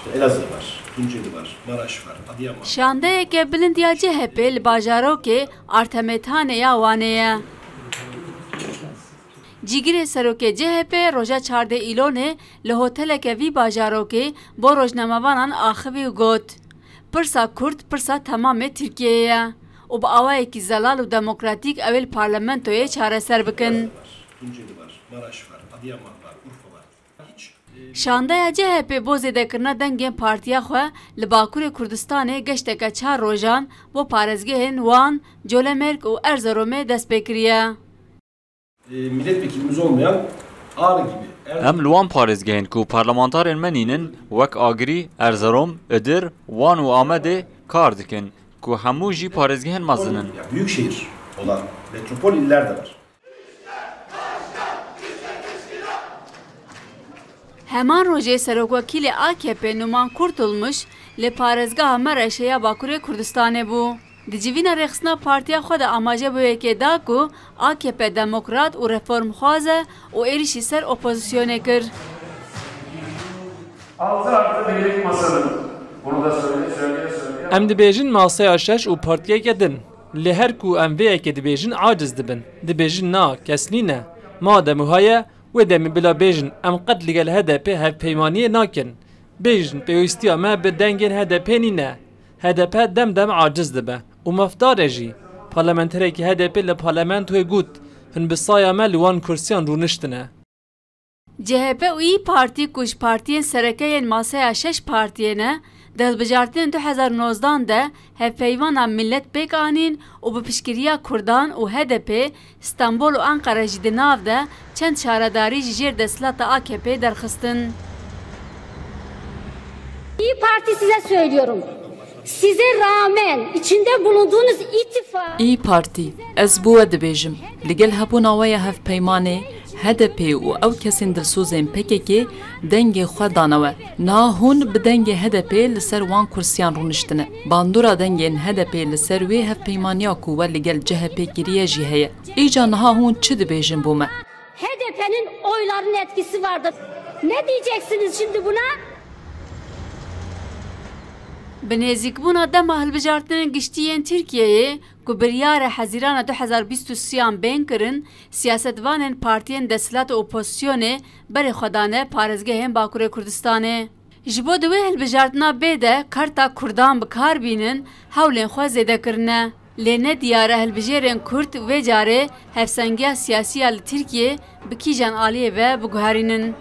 İşte Elazığ var, Tunceli var, Maraş var, Adıyaman var. Şandeyeke bilindiya CHP li bajarokê Artemethaneya Wanê. Cîgirê serokê CHP roja çardê îlonê li hoteleke vî bajarokê bo rojnamevanan axivî got. Pirsa Kurd pirsa temamê Tirkiyeyê ye û bi awayekî zelal û demokratîk ew ê li parlamentoyê çareser bikin. Tunceli var, Maraş var, Adıyaman var, Urfa var. Şandeya CHP bo zêdekirina dengên partiya xwe li Bakurê Kurdistanê geşteke 4 rojan bo parêzgehên Wan, Colemerg û Erzeromê dest pê kiriye. Milletvekilimiz olmayan Ağrı gibi. Em li wan parêzgehên ku parlamentarên me nînin wek Agirî, Erzerom, Idir, Wan û Amedê kar dikin ku hemû jî parêzgehên me zinin. Büyük şehir olan metropol iller de var. Heman rojê serokwekîlê AKP Numan Kurtulmuş li parêzgeha Mereşeya Bakurê Kurdistanê bû. Di civîna rêxistina partiya xwe de amaje bûyekê da ku AKP demokrat û reformxwaz e û êrişî ser opozisyonê kir. Em dibêjin masaya şeş û partiyeke din. Li her ku em vêyekê dibêjin aciz dibin. Dibêjin na keslî ne. Ma demû heye wê demê bila bêjin em qet li gel HDP hevpeymaniyê nakin. Bêjin pêwîstiya me bi dengên HDP nîne. HDP dem aciz dibe û mefdarê jî. Parlamenterekî HDP li parlamentoyê got hin bi saya me li wan kursiyan rûniştine. CHP û İYİ Partî ku ji partiyên serekeyên masaya şeş partiyê ne, di hilbijartinên 2019 de hevpeyvana millet pêk anîn û bi piştgiriya Kurdan û HDP, İstanbul û Ankara jî di nav de çend şaredarî ji jêr desthilata AKP derxistin. İYİ Parti size söylüyorum. Size rağmen içinde bulunduğunuz ittifak... İYİ Parti, ez bu ve dibêjim. Li gel hebûna we ya hevpeymanê, HDP û ew kesên dilsozên PKK dengê xwe danawe. Niha hûn bi dengê HDP li ser wan kursiyan rûniştine. Bandora dengên HDP li ser wê hevpeymaniya ku we li gel CHP kiriye jî heye. Îca niha hûn çi dibêjin bû me? HDP'nin oylarının etkisi vardır. Ne diyeceksiniz şimdi buna? Bi nêzîkbûna dema hilbijartinên giştiyên Tirkiyeyê ku biryara hezîrana 2023 bên kirin, siyasetvanên partiyên desthilat û opozisyonê berê xwe dane parêzgehên Bakurê Kurdistanê. Ji bo di wê hilbijartina bê de karta Kurdan bi kar bînin, hewlên xwe zêdekirine. Lê ne diyar e hilbijêrên Kurd vê carê hevsengiya siyasî ya li Tirkiye bi kîjan aliyê ve biguherînin.